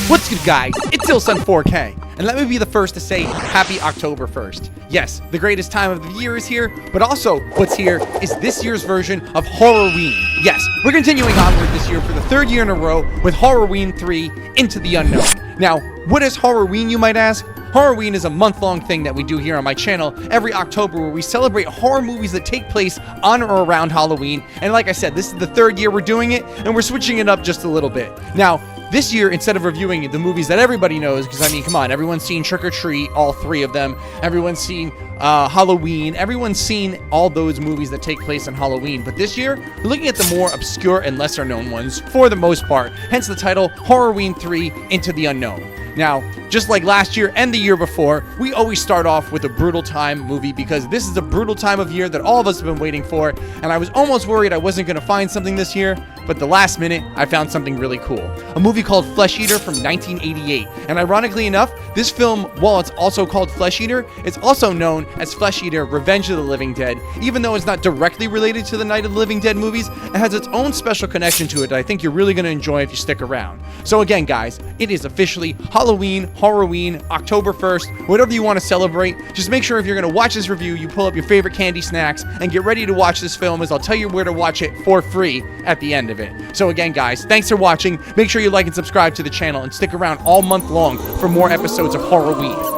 What's good, guys? It's Ilsun 4K, and let me be the first to say happy October 1st. Yes, the greatest time of the year is here, but also what's here is this year's version of Horrorween. Yes, we're continuing onward this year for the third year in a row with Horrorween 3 Into the Unknown. Now, what is Horrorween, you might ask? Horrorween is a month-long thing that we do here on my channel every October where we celebrate horror movies that take place on or around Halloween. And like I said, this is the third year we're doing it, and we're switching it up just a little bit. Now, this year, instead of reviewing the movies that everybody knows, because I mean, come on, everyone's seen Trick or Treat, all three of them. Everyone's seen Halloween. Everyone's seen all those movies that take place on Halloween. But this year, we're looking at the more obscure and lesser known ones for the most part. Hence the title, Horrorween 3 Into the Unknown. Now, just like last year and the year before, we always start off with a brutal time movie because this is a brutal time of year that all of us have been waiting for, and I was almost worried I wasn't going to find something this year, but the last minute, I found something really cool. A movie called Flesheater from 1988, and ironically enough, this film, while it's also called Flesheater, it's also known as Flesheater Revenge of the Living Dead. Even though it's not directly related to the Night of the Living Dead movies, it has its own special connection to it that I think you're really going to enjoy if you stick around. So again, guys, it is officially Halloween, Horrorween, October 1st, whatever you want to celebrate. Just make sure if you're going to watch this review, you pull up your favorite candy snacks and get ready to watch this film, as I'll tell you where to watch it for free at the end of it. So again, guys, thanks for watching. Make sure you like and subscribe to the channel and stick around all month long for more episodes of Horrorween.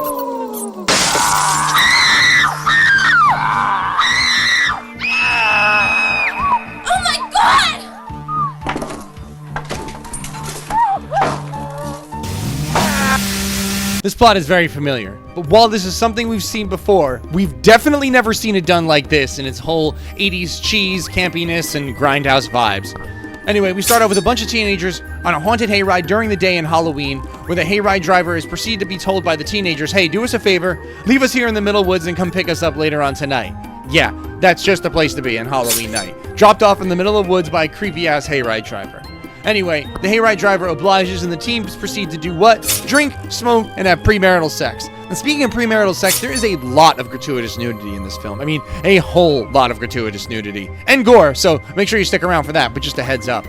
This plot is very familiar, but while this is something we've seen before, we've definitely never seen it done like this in its whole 80s cheese, campiness, and grindhouse vibes. Anyway, we start off with a bunch of teenagers on a haunted hayride during the day in Halloween, where the hayride driver is proceeded to be told by the teenagers, hey, do us a favor, leave us here in the middle woods and come pick us up later on tonight. Yeah, that's just the place to be on Halloween night. Dropped off in the middle of the woods by a creepy-ass hayride driver. Anyway, the hayride driver obliges and the teams proceed to do what? Drink, smoke, and have premarital sex. And speaking of premarital sex, there is a lot of gratuitous nudity in this film. I mean, a whole lot of gratuitous nudity. And gore, so make sure you stick around for that, but just a heads up.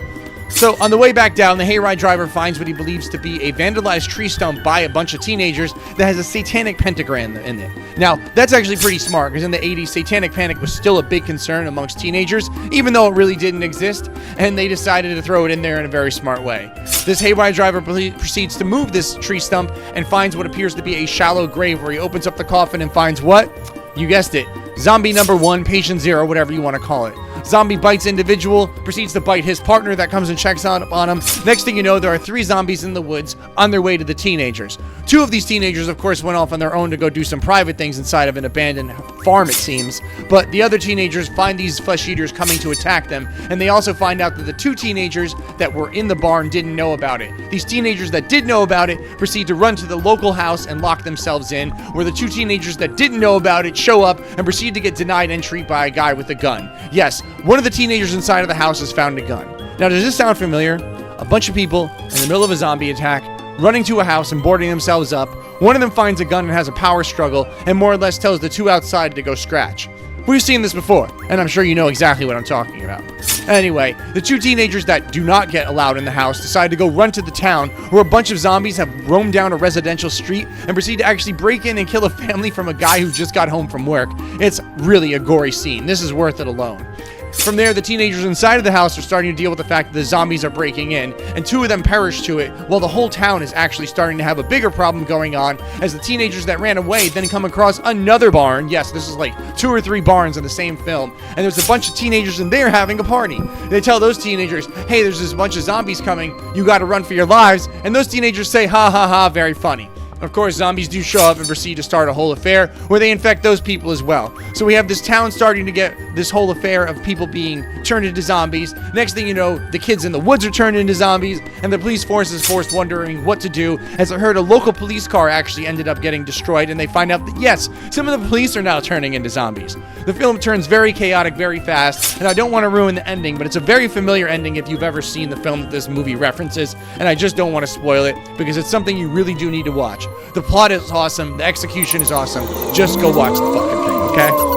So, on the way back down, the hayride driver finds what he believes to be a vandalized tree stump by a bunch of teenagers that has a satanic pentagram in it. Now, that's actually pretty smart, because in the 80s, satanic panic was still a big concern amongst teenagers, even though it really didn't exist, and they decided to throw it in there in a very smart way. This hayride driver proceeds to move this tree stump and finds what appears to be a shallow grave, where he opens up the coffin and finds what? You guessed it. Zombie number 1, patient 0, whatever you want to call it. Zombie bites individual, proceeds to bite his partner that comes and checks on him. Next thing you know, there are 3 zombies in the woods on their way to the teenagers. 2 of these teenagers, of course, went off on their own to go do some private things inside of an abandoned farm, it seems. But the other teenagers find these flesh eaters coming to attack them, and they also find out that the 2 teenagers that were in the barn didn't know about it. These teenagers that did know about it proceed to run to the local house and lock themselves in, where the 2 teenagers that didn't know about it show up and proceed to get denied entry by a guy with a gun. Yes, one of the teenagers inside of the house has found a gun. Now, does this sound familiar? A bunch of people in the middle of a zombie attack, running to a house and boarding themselves up. One of them finds a gun and has a power struggle, and more or less tells the 2 outside to go scratch. We've seen this before, and I'm sure you know exactly what I'm talking about. Anyway, the 2 teenagers that do not get allowed in the house decide to go run to the town, where a bunch of zombies have roamed down a residential street and proceed to actually break in and kill a family from a guy who just got home from work. It's really a gory scene. This is worth it alone. From there, the teenagers inside of the house are starting to deal with the fact that the zombies are breaking in, and 2 of them perish to it, while the whole town is actually starting to have a bigger problem going on, as the teenagers that ran away then come across another barn. Yes, this is like 2 or 3 barns in the same film, and there's a bunch of teenagers in there having a party. They tell those teenagers, hey, there's this bunch of zombies coming, you gotta run for your lives, and those teenagers say, ha ha ha, very funny. Of course, zombies do show up and proceed to start a whole affair where they infect those people as well. So we have this town starting to get this whole affair of people being turned into zombies. Next thing you know, the kids in the woods are turned into zombies, and the police force is wondering what to do, as I heard a local police car actually ended up getting destroyed, and they find out that, yes, some of the police are now turning into zombies. The film turns very chaotic very fast, and I don't want to ruin the ending, but it's a very familiar ending if you've ever seen the film that this movie references, and I just don't want to spoil it, because it's something you really do need to watch. The plot is awesome, the execution is awesome. Just go watch the fucking thing, okay?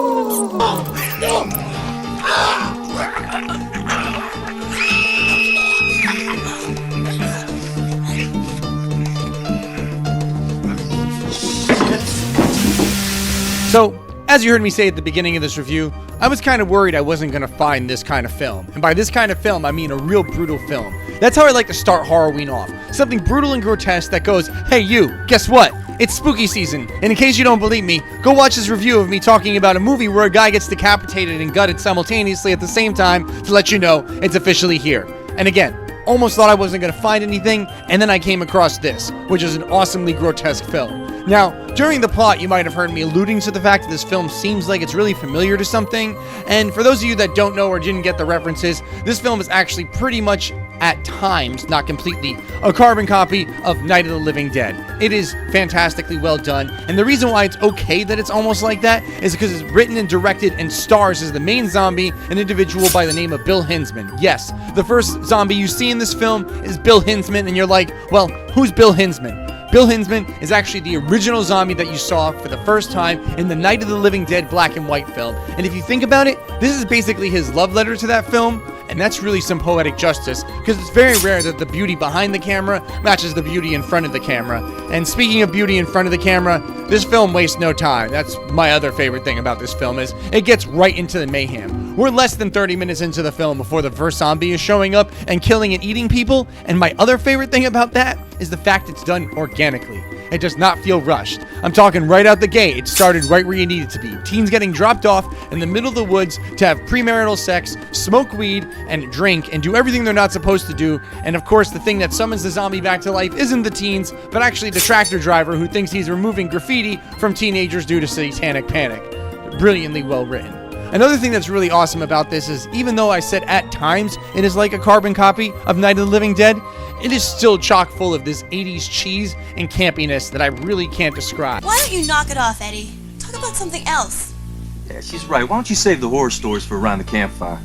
So, as you heard me say at the beginning of this review, I was kind of worried I wasn't going to find this kind of film. And by this kind of film, I mean a real brutal film. That's how I like to start Halloween off. Something brutal and grotesque that goes, hey you, guess what? It's spooky season. And in case you don't believe me, go watch this review of me talking about a movie where a guy gets decapitated and gutted simultaneously at the same time to let you know it's officially here. And again, almost thought I wasn't going to find anything, and then I came across this, which is an awesomely grotesque film. Now, during the plot, you might have heard me alluding to the fact that this film seems like it's really familiar to something, and for those of you that don't know or didn't get the references, this film is actually pretty much, at times, not completely, a carbon copy of Night of the Living Dead. It is fantastically well done, and the reason why it's okay that it's almost like that is because it's written and directed and stars as the main zombie, an individual by the name of Bill Hinzmin. Yes, the first zombie you see in this film is Bill Hinzmin, and you're like, well, who's Bill Hinzmin? Bill Hinzmin is actually the original zombie that you saw for the first time in the Night of the Living Dead black and white film. And if you think about it, this is basically his love letter to that film, and that's really some poetic justice, because it's very rare that the beauty behind the camera matches the beauty in front of the camera. And speaking of beauty in front of the camera, this film wastes no time. That's my other favorite thing about this film, is it gets right into the mayhem. We're less than 30 minutes into the film before the first zombie is showing up and killing and eating people, and my other favorite thing about that is the fact it's done organically. It does not feel rushed. I'm talking right out the gate. It started right where you need it to be. Teens getting dropped off in the middle of the woods to have premarital sex, smoke weed, and drink, and do everything they're not supposed to do. And of course, the thing that summons the zombie back to life isn't the teens, but actually the tractor driver who thinks he's removing graffiti from teenagers due to satanic panic. Brilliantly well written. Another thing that's really awesome about this is, even though I said at times it is like a carbon copy of Night of the Living Dead, it is still chock full of this 80s cheese and campiness that I really can't describe. Why don't you knock it off, Eddie? Talk about something else. Yeah, she's right. Why don't you save the horror stories for around the campfire?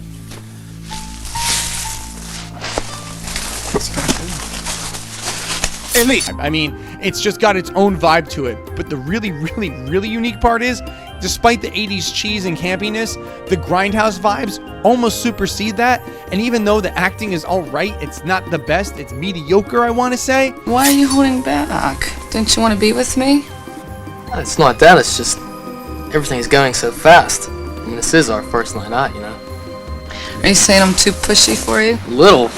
Hey, Lee! I mean, it's just got its own vibe to it, but the really unique part is, despite the 80s cheese and campiness, the grindhouse vibes almost supersede that, and even though the acting is alright, it's not the best, it's mediocre, I want to say. Why are you holding back? Didn't you want to be with me? It's not that, it's just everything's going so fast. I mean, this is our first night out, you know. Are you saying I'm too pushy for you? Little.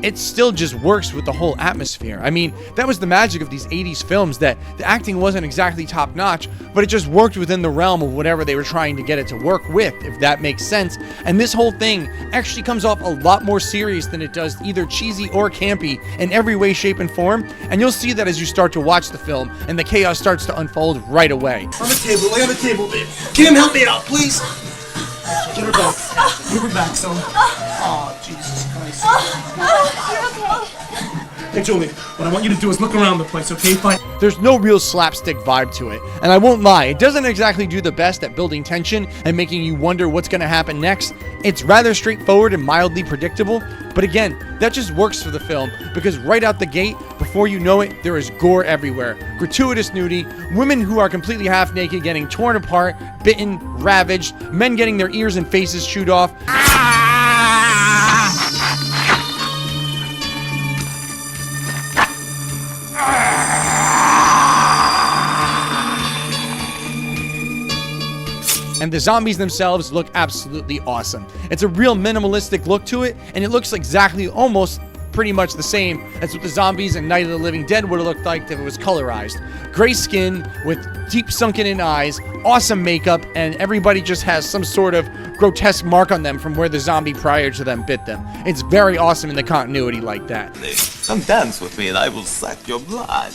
It still just works with the whole atmosphere. I mean, that was the magic of these 80s films, that the acting wasn't exactly top notch, but it just worked within the realm of whatever they were trying to get it to work with, if that makes sense. And this whole thing actually comes off a lot more serious than it does either cheesy or campy in every way, shape, and form. And you'll see that as you start to watch the film, and the chaos starts to unfold right away. On the table, lay on the table, babe. Kim, help me out, please. Get her back. Give her back, son. Oh, Jesus Christ. You're okay. Hey, Julie, what I want you to do is look around the place, okay? Fine. There's no real slapstick vibe to it, and I won't lie, it doesn't exactly do the best at building tension and making you wonder what's going to happen next. It's rather straightforward and mildly predictable, but again, that just works for the film, because right out the gate, before you know it, there is gore everywhere. Gratuitous nudity, women who are completely half naked getting torn apart, bitten, ravaged, men getting their ears and faces chewed off. And the zombies themselves look absolutely awesome. It's a real minimalistic look to it, and it looks exactly, almost pretty much the same as what the zombies in Night of the Living Dead would have looked like if it was colorized. Gray skin with deep sunken in eyes, awesome makeup, and everybody just has some sort of grotesque mark on them from where the zombie prior to them bit them. It's very awesome in the continuity like that. Come dance with me and I will suck your blood.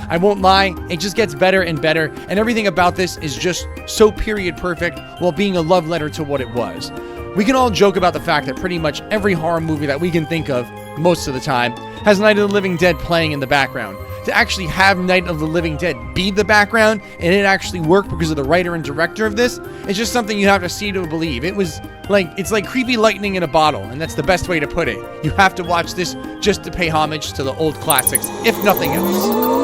I won't lie, it just gets better and better, and everything about this is just so period perfect while being a love letter to what it was. We can all joke about the fact that pretty much every horror movie that we can think of, most of the time, has Night of the Living Dead playing in the background. To actually have Night of the Living Dead be the background and it actually work because of the writer and director of this, it's just something you have to see to believe. It's like creepy lightning in a bottle, and that's the best way to put it. You have to watch this just to pay homage to the old classics, if nothing else.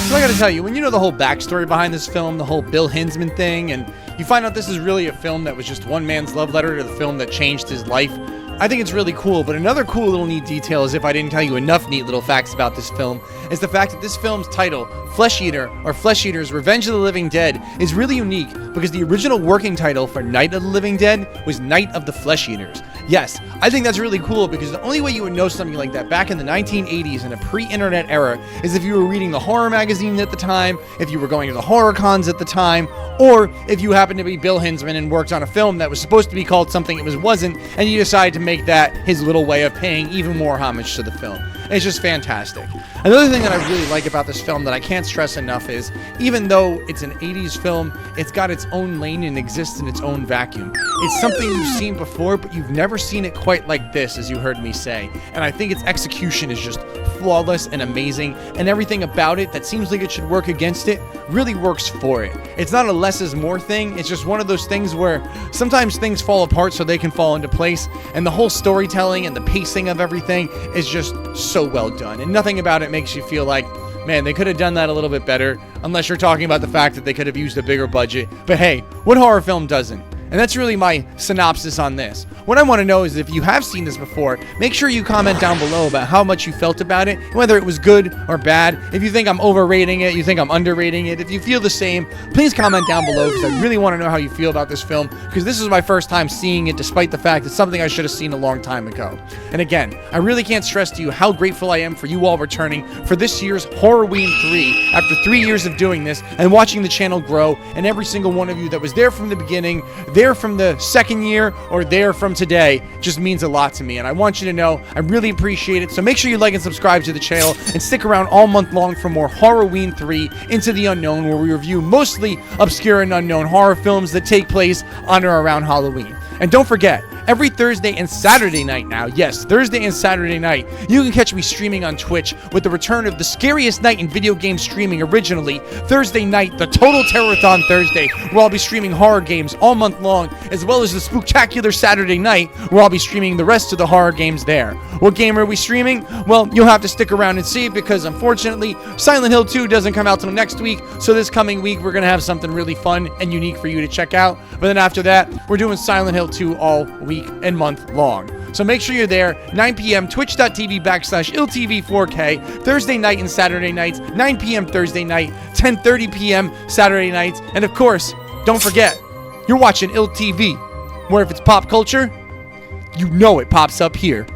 So I gotta tell you, when you know the whole backstory behind this film, the whole Bill Hinzmin thing, and you find out this is really a film that was just one man's love letter to the film that changed his life, I think it's really cool. But another cool little neat detail, as if I didn't tell you enough neat little facts about this film, is the fact that this film's title, Flesheater, or Flesheater's Revenge of the Living Dead, is really unique because the original working title for Night of the Living Dead was Night of the Flesh Eaters. Yes, I think that's really cool because the only way you would know something like that back in the 1980s in a pre-internet era is if you were reading the horror magazine at the time, if you were going to the horror cons at the time, or if you happened to be Bill Hinzmin and worked on a film that was supposed to be called something it wasn't, and you decided to make that his little way of paying even more homage to the film. It's just fantastic. Another thing that I really like about this film that I can't stress enough is, even though it's an 80s film, it's got its own lane and exists in its own vacuum. It's something you've seen before, but you've never seen it quite like this, as you heard me say. And I think its execution is just flawless and amazing, and everything about it that seems like it should work against it really works for it. It's not a less is more thing, it's just one of those things where sometimes things fall apart so they can fall into place, and the whole storytelling and the pacing of everything is just so well done, and nothing about it makes you feel like, man, they could have done that a little bit better, unless you're talking about the fact that they could have used a bigger budget. But hey, what horror film doesn't? And that's really my synopsis on this. What I want to know is, if you have seen this before, make sure you comment down below about how much you felt about it, whether it was good or bad. If you think I'm overrating it, you think I'm underrating it, if you feel the same, please comment down below, because I really want to know how you feel about this film, because this is my first time seeing it, despite the fact it's something I should have seen a long time ago. And again, I really can't stress to you how grateful I am for you all returning for this year's Horrorween 3, after 3 years of doing this and watching the channel grow, and every single one of you that was there from the beginning, there from the second year, or there from today, just means a lot to me, and I want you to know I really appreciate it. So make sure you like and subscribe to the channel, and stick around all month long for more Horrorween 3 Into the Unknown, where we review mostly obscure and unknown horror films that take place on or around Halloween. And don't forget, every Thursday and Saturday night now, yes, Thursday and Saturday night, you can catch me streaming on Twitch with the return of the scariest night in video game streaming originally, Thursday night, the Total Terrorathon Thursday, where I'll be streaming horror games all month long, as well as the Spooktacular Saturday night, where I'll be streaming the rest of the horror games there. What game are we streaming? Well, you'll have to stick around and see, because unfortunately, Silent Hill 2 doesn't come out till next week, so this coming week we're going to have something really fun and unique for you to check out. But then after that, we're doing Silent Hill 2 all week and month long. So make sure you're there, 9 p.m, twitch.tv/ILLTV4K, Thursday night and Saturday nights, 9 p.m. Thursday night, 10:30 p.m. Saturday nights, and of course, don't forget, you're watching ILL TV, where if it's pop culture, you know it pops up here.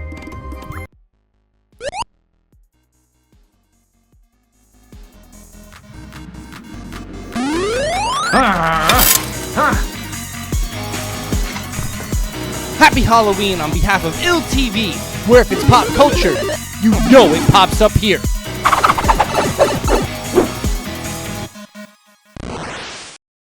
Happy Halloween on behalf of ILL TV, where if it's pop culture, you know it pops up here.